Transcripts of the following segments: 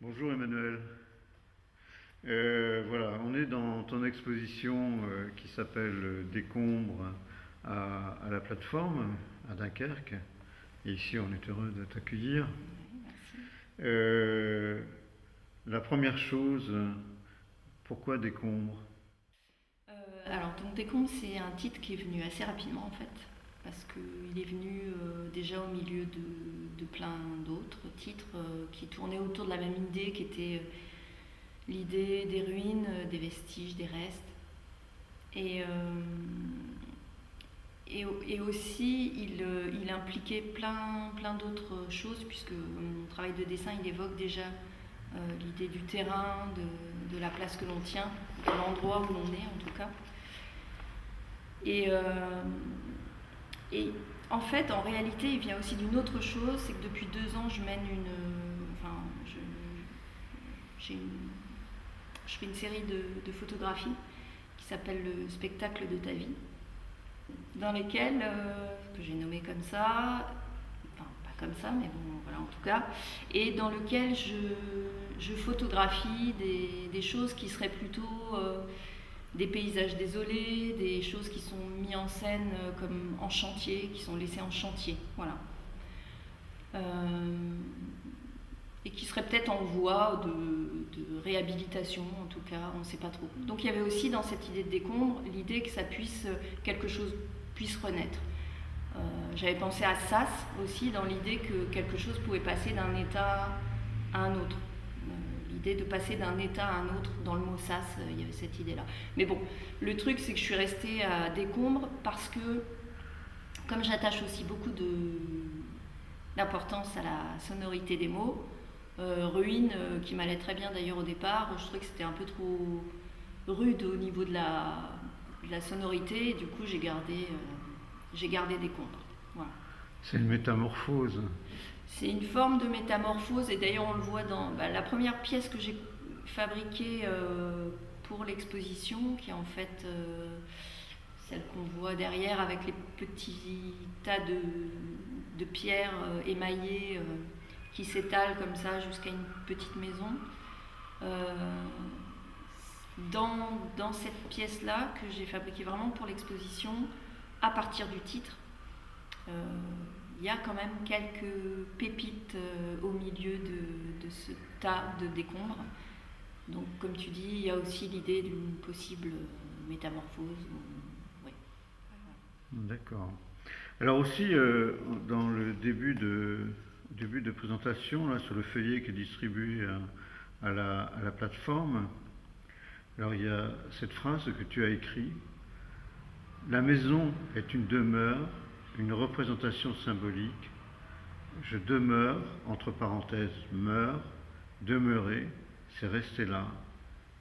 Bonjour Emmanuel. Voilà, on est dans ton exposition qui s'appelle Décombres à la plateforme à Dunkerque. Et ici, on est heureux de t'accueillir. Oui, merci. Euh, la première chose, pourquoi Décombres? Alors, donc Décombres, c'est un titre qui est venu assez rapidement en fait, parce qu'il est venu déjà au milieu de plein d'autres titres qui tournaient autour de la même idée, qui était l'idée des ruines, des vestiges, des restes. Et, et aussi, il impliquait plein d'autres choses, puisque mon travail de dessin, il évoque déjà l'idée du terrain, de la place que l'on tient, de l'endroit où l'on est en tout cas. Et, et en fait, en réalité, il vient aussi d'une autre chose, c'est que depuis 2 ans, je mène enfin, je fais une série de photographies qui s'appelle le spectacle de ta vie, dans lesquelles, que j'ai nommé comme ça, enfin pas comme ça, mais bon, voilà en tout cas, et dans lequel je photographie des choses qui seraient plutôt des paysages désolés, des choses qui sont mises en scène comme en chantier, qui sont laissées en chantier, voilà. Et qui seraient peut-être en voie de réhabilitation, en tout cas, on ne sait pas trop. Donc il y avait aussi dans cette idée de décombre l'idée que ça puisse, quelque chose puisse renaître. J'avais pensé à Sas aussi, dans l'idée que quelque chose pouvait passer d'un état à un autre. L'idée de passer d'un état à un autre, dans le mot Sas, il y avait cette idée-là. Mais bon, le truc, c'est que je suis restée à Décombres parce que, comme j'attache aussi beaucoup d'importance à la sonorité des mots, Ruine, qui m'allait très bien d'ailleurs au départ, je trouvais que c'était un peu trop rude au niveau de la sonorité, et du coup j'ai gardé Décombres. Voilà. C'est une métamorphose. C'est une forme de métamorphose, et d'ailleurs on le voit dans la première pièce que j'ai fabriquée pour l'exposition, qui est en fait celle qu'on voit derrière avec les petits tas de pierres émaillées qui s'étalent comme ça jusqu'à une petite maison. Euh, dans cette pièce-là que j'ai fabriquée vraiment pour l'exposition, à partir du titre, il y a quand même quelques pépites au milieu de ce tas de décombres. Donc, comme tu dis, il y a aussi l'idée d'une possible métamorphose. Ouais. D'accord. Alors aussi, dans le début de présentation, là, sur le feuillet qui est distribué à la plateforme, alors il y a cette phrase que tu as écrite. La maison est une demeure, une représentation symbolique. Je demeure, entre parenthèses, meurs, demeurer, c'est rester là.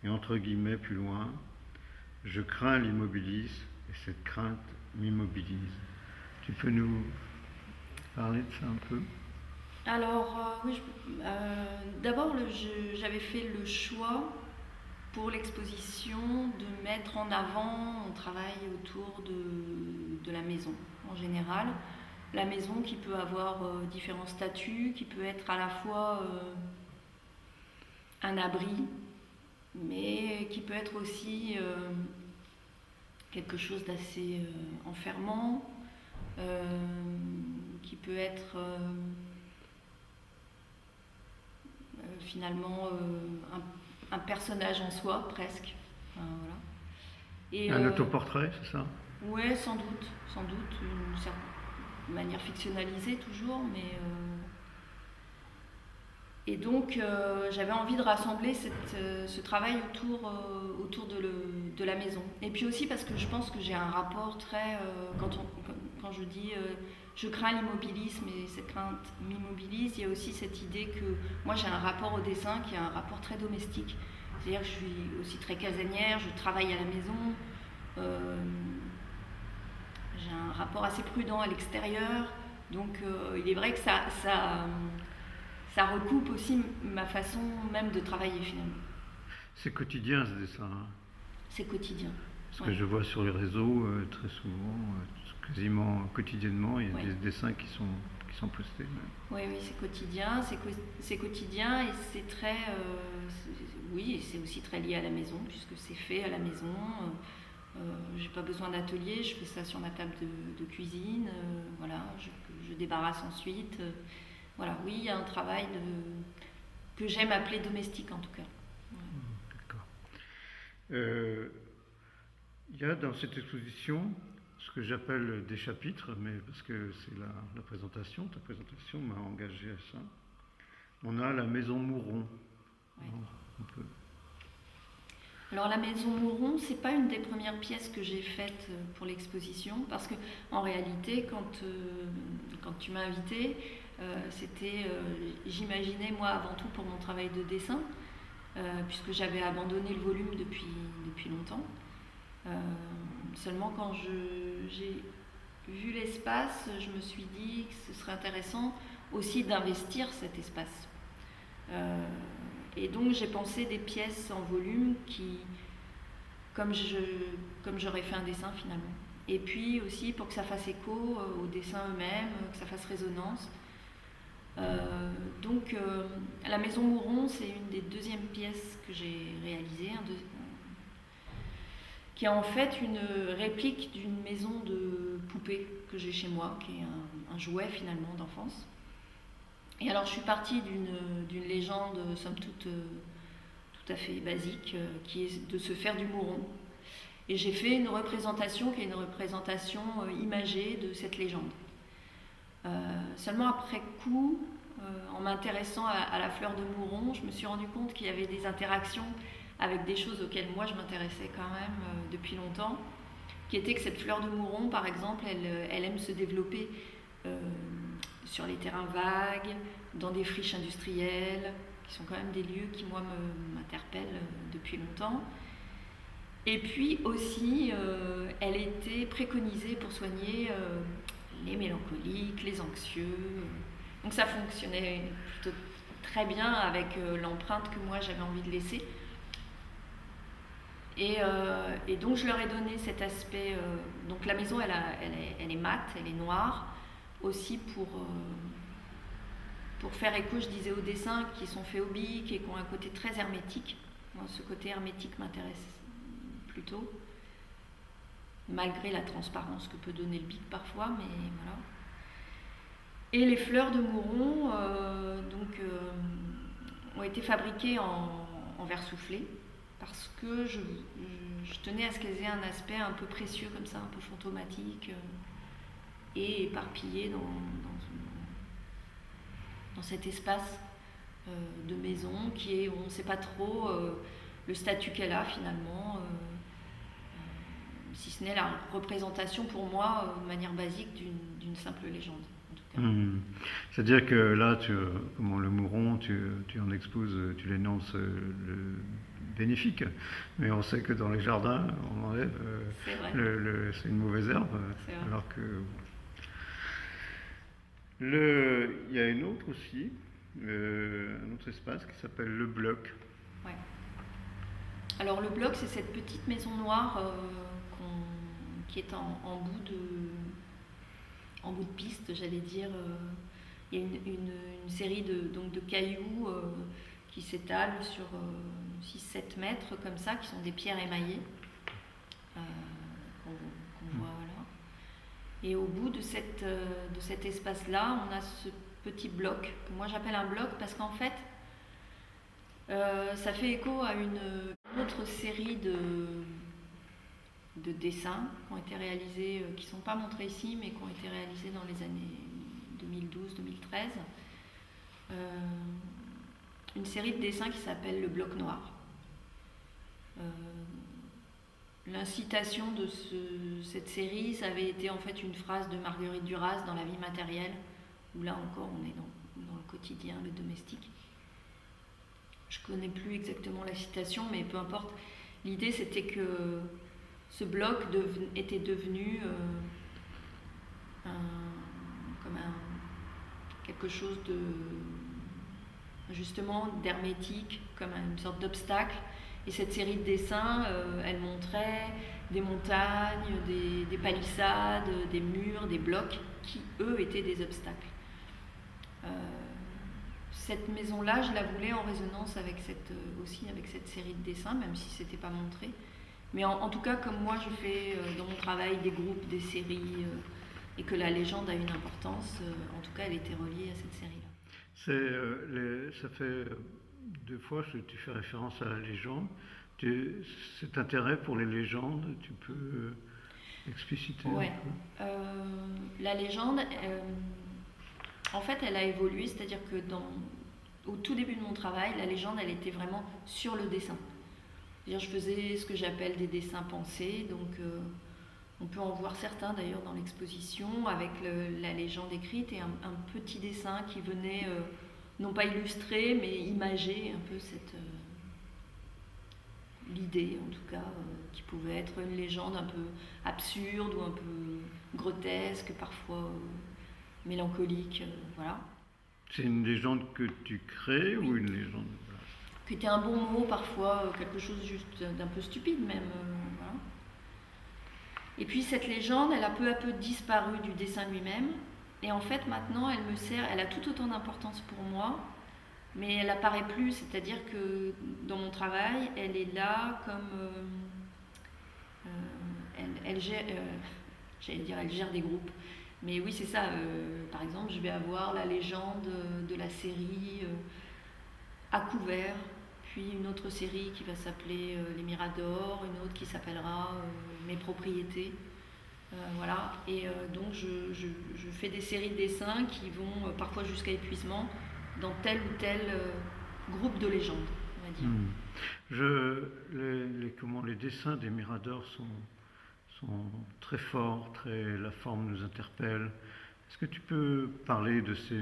Et entre guillemets, plus loin, je crains l'immobilisme et cette crainte m'immobilise. Tu peux nous parler de ça un peu? Alors, oui, d'abord, j'avais fait le choix pour l'exposition de mettre en avant mon travail autour de la maison en général. La maison qui peut avoir différents statuts, qui peut être à la fois un abri, mais qui peut être aussi quelque chose d'assez enfermant, qui peut être finalement un personnage en soi presque. Enfin, voilà. Et Un autoportrait, c'est ça? ouais, sans doute, une certaine manière fictionnalisée toujours, mais et donc j'avais envie de rassembler ce travail autour de la maison. Et puis aussi parce que je pense que j'ai un rapport très quand je dis je crains l'immobilisme et cette crainte m'immobilise, il y a aussi cette idée que moi j'ai un rapport au dessin qui est un rapport très domestique. C'est-à-dire que je suis aussi très casanière, je travaille à la maison. Euh, j'ai un rapport assez prudent à l'extérieur, donc il est vrai que ça recoupe aussi ma façon même de travailler finalement. C'est quotidien ce dessin, hein. C'est quotidien. Parce Ouais. que je vois sur les réseaux très souvent, quasiment quotidiennement, il y a Ouais. des dessins qui qui sont postés. Oui, c'est quotidien, c'est quotidien et c'est très, oui, c'est aussi très lié à la maison puisque c'est fait à la maison. J'ai pas besoin d'atelier, je fais ça sur ma table de cuisine. Voilà, je débarrasse ensuite. Voilà, oui, il y a un travail que j'aime appeler domestique en tout cas. Ouais. D'accord. Il y a dans cette exposition ce que j'appelle des chapitres, mais parce que c'est la présentation, ta présentation m'a engagé à ça. On a la maison Mouron. Ouais. Alors, la maison Mouron, c'est pas une des premières pièces que j'ai faites pour l'exposition, parce que en réalité, quand tu m'as invitée, j'imaginais moi avant tout pour mon travail de dessin, puisque j'avais abandonné le volume depuis longtemps. Seulement quand j'ai vu l'espace, je me suis dit que ce serait intéressant aussi d'investir cet espace. Et donc j'ai pensé des pièces en volume comme j'aurais fait un dessin finalement. Et puis aussi pour que ça fasse écho aux dessins eux-mêmes, que ça fasse résonance. Donc la maison Mouron, c'est une des deuxièmes pièces que j'ai réalisées, qui est en fait une réplique d'une maison de poupée que j'ai chez moi, qui est un jouet finalement d'enfance. Et alors je suis partie d'une légende somme toute tout à fait basique, qui est de se faire du mouron. Et j'ai fait une représentation qui est une représentation imagée de cette légende. Seulement après coup, en m'intéressant à la fleur de mouron, je me suis rendu compte qu'il y avait des interactions avec des choses auxquelles moi je m'intéressais quand même depuis longtemps, qui était que cette fleur de mouron, par exemple, elle aime se développer sur les terrains vagues, dans des friches industrielles, qui sont quand même des lieux qui, moi, m'interpellent depuis longtemps. Et puis aussi, elle était préconisée pour soigner les mélancoliques, les anxieux. Donc ça fonctionnait plutôt très bien avec l'empreinte que moi j'avais envie de laisser. Et donc je leur ai donné cet aspect. Donc la maison, elle est mate, elle est noire, aussi pour faire écho, je disais, aux dessins qui sont faits au bic et qui ont un côté très hermétique. Moi, ce côté hermétique m'intéresse plutôt, malgré la transparence que peut donner le bic parfois, mais voilà. Et les fleurs de mouron ont été fabriquées en verre soufflé, parce que je tenais à ce qu'elles aient un aspect un peu précieux comme ça, un peu fantomatique, et éparpillé dans cet espace de maison qui est, on ne sait pas trop le statut qu'elle a finalement, si ce n'est la représentation pour moi de manière basique d'une simple légende. C'est-à-dire que là, comment le mouron, tu en exposes, tu l'énonces le bénéfique, mais on sait que dans les jardins, on enlève, c'est une mauvaise herbe, alors que il y a une autre aussi, un autre espace qui s'appelle le bloc. Ouais. Alors le bloc, c'est cette petite maison noire qui est en bout de piste, j'allais dire. Il y a une série de cailloux qui s'étalent sur 6-7 mètres comme ça, qui sont des pierres émaillées qu'on voit, voilà. Et au bout de cet espace-là, on a ce petit bloc, que moi j'appelle un bloc parce qu'en fait, ça fait écho à une autre série de dessins qui ont été réalisés, qui ne sont pas montrés ici, mais qui ont été réalisés dans les années 2012-2013. Une série de dessins qui s'appelle le bloc noir. L'incitation de cette série, ça avait été en fait une phrase de Marguerite Duras dans La vie matérielle, où là encore on est dans le quotidien, le domestique. Je ne connais plus exactement la citation, mais peu importe. L'idée, c'était que ce bloc était devenu quelque chose justement d'hermétique, comme une sorte d'obstacle. Et cette série de dessins, elle montrait des montagnes, des palissades, des murs, des blocs qui, eux, étaient des obstacles. cette maison-là, je la voulais en résonance avec aussi avec cette série de dessins, même si c'était pas montré. Mais en tout cas, comme moi, je fais dans mon travail des groupes, des séries, et que la légende a une importance, en tout cas, elle était reliée à cette série-là. Ça fait 2 fois que tu fais référence à la légende. Cet intérêt pour les légendes, tu peux expliciter Ouais. un peu? La légende, en fait, elle a évolué, c'est-à-dire que au tout début de mon travail, la légende, elle était vraiment sur le dessin. C'est-à-dire, je faisais ce que j'appelle des dessins pensés, donc on peut en voir certains d'ailleurs dans l'exposition, avec la légende écrite et un petit dessin qui venait, non pas illustrer, mais imager un peu l'idée, en tout cas, qui pouvait être une légende un peu absurde ou un peu grotesque, parfois mélancolique, voilà. C'est une légende que tu crées Oui. ou une légende? Voilà. Qui était un bon mot, parfois quelque chose juste d'un peu stupide même, voilà. Et puis cette légende, elle a peu à peu disparu du dessin lui-même. Et en fait, maintenant, elle me sert, elle a tout autant d'importance pour moi, mais elle apparaît plus. C'est-à-dire que dans mon travail, elle est là comme elle gère, j'allais dire, elle gère des groupes. Mais oui, c'est ça. Par exemple, je vais avoir la légende de la série à couvert, puis une autre série qui va s'appeler Les Miradors, une autre qui s'appellera Mes propriétés. Voilà. Et donc je fais des séries de dessins qui vont parfois jusqu'à épuisement dans tel ou tel groupe de légendes, on va dire. Les dessins des Miradors sont très forts, la forme nous interpelle. Est-ce que tu peux parler de ce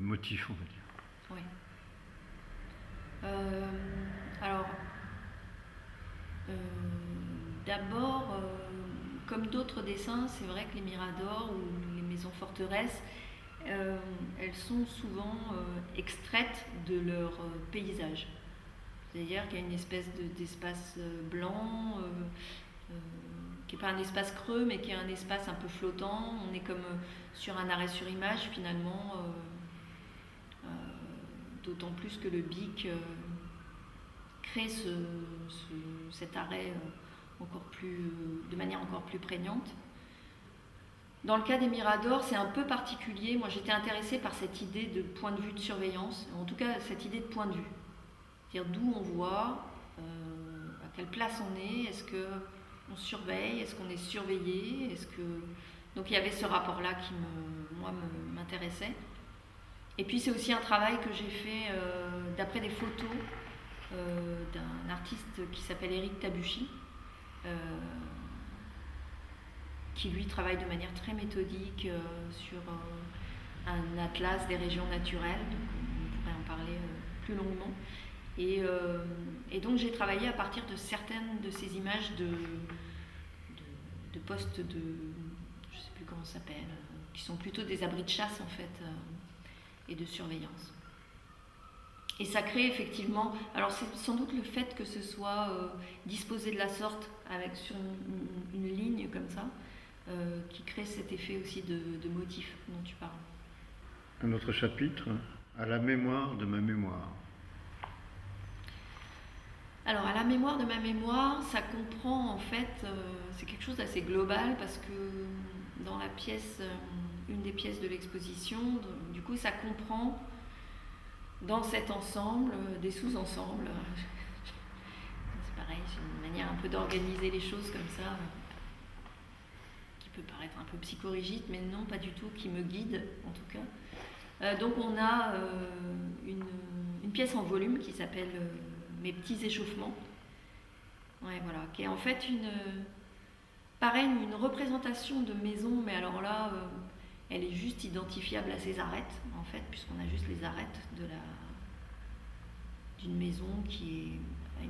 motif, on va dire? Oui. Alors, d'abord, comme d'autres dessins, c'est vrai que les miradors ou les maisons forteresses, elles sont souvent extraites de leur paysage. C'est-à-dire qu'il y a une espèce d'espace blanc, qui n'est pas un espace creux, mais qui est un espace un peu flottant. On est comme sur un arrêt sur image, finalement, d'autant plus que le BIC crée cet arrêt de manière encore plus prégnante. Dans le cas des miradors, c'est un peu particulier. Moi, j'étais intéressée par cette idée de point de vue de surveillance, en tout cas cette idée de point de vue. C'est-à-dire d'où on voit, à quelle place on est, est-ce qu'on surveille, est-ce qu'on est surveillé, Donc il y avait ce rapport-là qui m'intéressait. Et puis c'est aussi un travail que j'ai fait d'après des photos d'un artiste qui s'appelle Éric Tabuchy, qui lui travaille de manière très méthodique sur un atlas des régions naturelles, donc on pourrait en parler plus longuement. Et donc j'ai travaillé à partir de certaines de ces images de postes de, je ne sais plus comment ça s'appelle, qui sont plutôt des abris de chasse en fait, et de surveillance. Et ça crée effectivement, alors c'est sans doute le fait que ce soit disposé de la sorte, sur une ligne comme ça, qui crée cet effet aussi de motif dont tu parles. Un autre chapitre, à la mémoire de ma mémoire. Alors, à la mémoire de ma mémoire, ça comprend en fait, c'est quelque chose d'assez global parce que dans la pièce, une des pièces de l'exposition, du coup, ça comprend dans cet ensemble des sous-ensembles. C'est pareil, c'est une manière un peu d'organiser les choses comme ça, qui peut paraître un peu psychorigide, mais non, pas du tout, qui me guide en tout cas. Donc, on a une pièce en volume qui s'appelle Mes petits échauffements, ouais, voilà, qui est en fait une représentation de maison, mais alors là, elle est juste identifiable à ses arêtes, en fait, puisqu'on a juste les arêtes d'une maison qui est à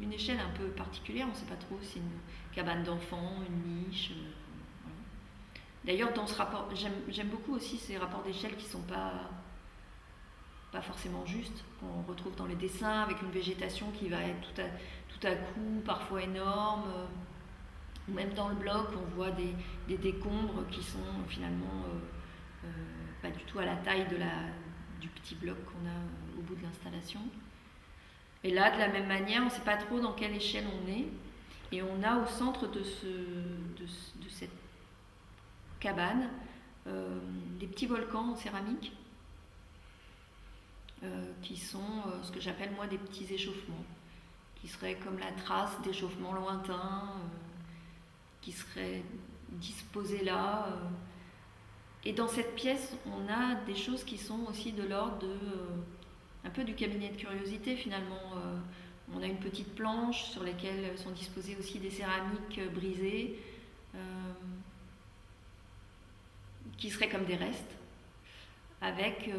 une échelle un peu particulière, on ne sait pas trop si c'est une cabane d'enfants, une niche. Voilà. D'ailleurs, dans ce rapport, j'aime beaucoup aussi ces rapports d'échelle qui ne sont pas forcément juste, qu'on retrouve dans les dessins, avec une végétation qui va être tout à coup, parfois énorme. Même dans le bloc, on voit des décombres qui sont finalement pas du tout à la taille du petit bloc qu'on a au bout de l'installation. Et là, de la même manière, on ne sait pas trop dans quelle échelle on est. Et on a au centre de cette cabane des petits volcans en céramique qui sont ce que j'appelle moi des petits échauffements, qui seraient comme la trace d'échauffements lointains, qui seraient disposés là. Et dans cette pièce, on a des choses qui sont aussi de l'ordre de un peu du cabinet de curiosité finalement. On a une petite planche sur laquelle sont disposées aussi des céramiques brisées, qui seraient comme des restes, avec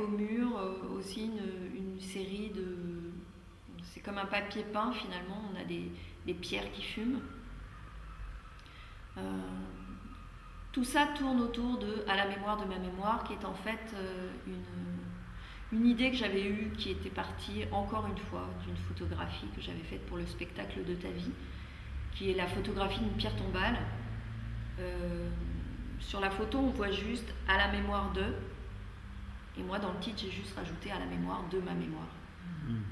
au mur aussi une série de... C'est comme un papier peint finalement, on a des pierres qui fument. Tout ça tourne autour de À la mémoire de ma mémoire, qui est en fait une idée que j'avais eue, qui était partie encore une fois d'une photographie que j'avais faite pour le spectacle de ta vie, qui est la photographie d'une pierre tombale. Sur la photo, on voit juste À la mémoire de, et moi dans le titre j'ai juste rajouté À la mémoire de ma mémoire,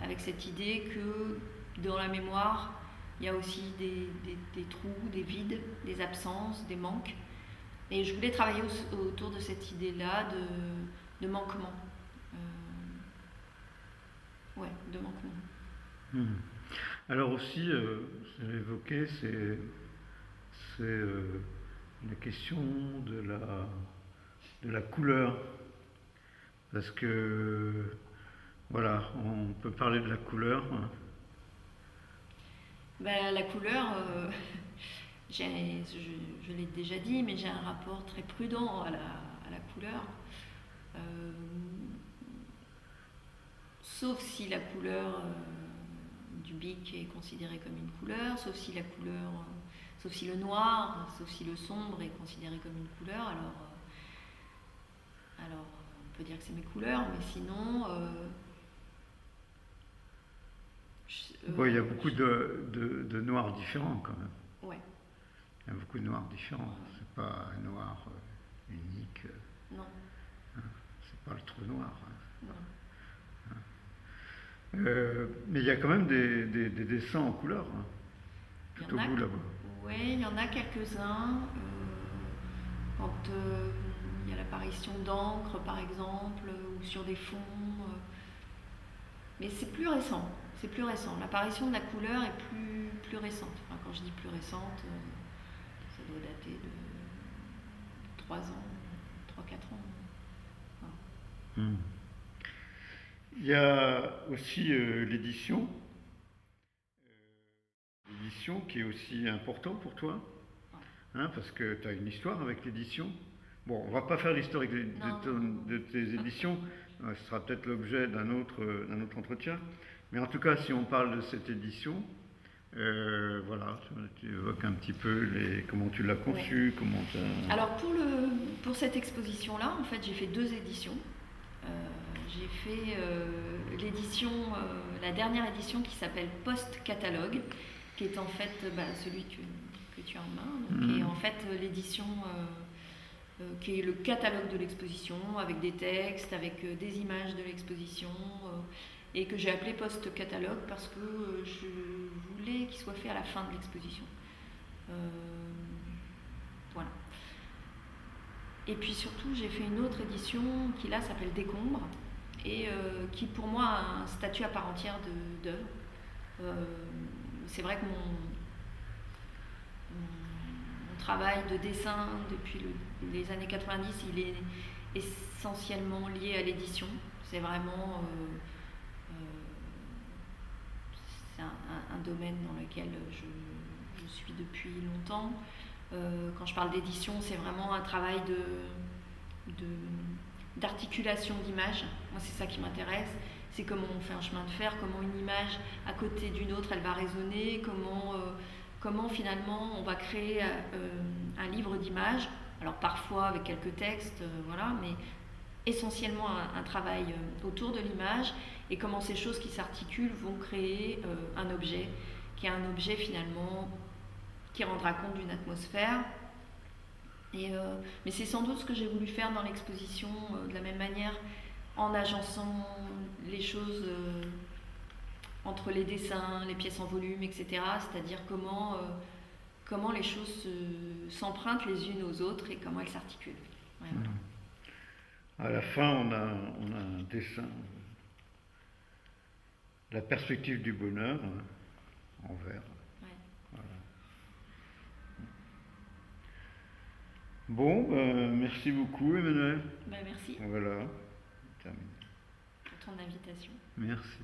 avec cette idée que dans la mémoire il y a aussi des trous, des vides, des absences, des manques. Et je voulais travailler autour de cette idée-là de manquement. De manquement. Alors aussi, j'ai évoqué, c'est la question de la couleur. Parce que, voilà, on peut parler de la couleur. La couleur, je l'ai déjà dit, mais j'ai un rapport très prudent à la couleur. Sauf si la couleur du bic est considérée comme une couleur, sauf si le noir, sauf si le sombre est considéré comme une couleur, alors on peut dire que c'est mes couleurs, mais sinon... il y a beaucoup de noirs différents quand même. Ouais. Il y a beaucoup de noirs différents. C'est pas un noir unique. Non. C'est pas le trou noir. Non. Mais il y a quand même des dessins en couleur. Tout au bout là-bas. Oui, il y en a quelques-uns. Quand il y a l'apparition d'encre par exemple, ou sur des fonds. Mais c'est plus récent. C'est plus récent. L'apparition de la couleur est plus récente. Enfin, quand je dis plus récente, ça doit dater de 3 ans, 3-4 ans. Voilà. Il y a aussi l'édition. L'édition qui est aussi important pour toi, parce que tu as une histoire avec l'édition. Bon, on va pas faire l'historique de tes éditions, ce sera peut-être l'objet d'un autre entretien. Mais en tout cas, si on parle de cette édition, voilà, tu évoques un petit peu comment tu l'as conçue, comment t'as... Alors pour cette exposition-là, en fait, j'ai fait 2 éditions. J'ai fait l'édition, la dernière édition qui s'appelle Post-Catalogue, qui est en fait celui que tu as en main, qui est en fait l'édition qui est le catalogue de l'exposition, avec des textes, avec des images de l'exposition, et que j'ai appelé Post-Catalogue parce que je voulais qu'il soit fait à la fin de l'exposition. Voilà. Et puis surtout, j'ai fait une autre édition qui là s'appelle Décombre, et qui pour moi a un statut à part entière d'œuvre. C'est vrai que mon travail de dessin depuis les années 90, il est essentiellement lié à l'édition. C'est vraiment c'est un domaine dans lequel je suis depuis longtemps. Quand je parle d'édition, c'est vraiment un travail d'articulation d'images. Moi, c'est ça qui m'intéresse. C'est comment on fait un chemin de fer, comment une image à côté d'une autre, elle va résonner, comment finalement on va créer un livre d'images. Alors parfois avec quelques textes, voilà, mais essentiellement un travail autour de l'image, et comment ces choses qui s'articulent vont créer un objet, qui est un objet finalement qui rendra compte d'une atmosphère Mais c'est sans doute ce que j'ai voulu faire dans l'exposition, de la même manière, en agençant les choses entre les dessins, les pièces en volume, etc. C'est-à-dire comment les choses s'empruntent les unes aux autres et comment elles s'articulent. Voilà. À la fin, on a un dessin, la perspective du bonheur en vert. Ouais. Voilà. Bon, merci beaucoup, Emmanuel. Ben, merci Voilà. pour ton invitation. Merci.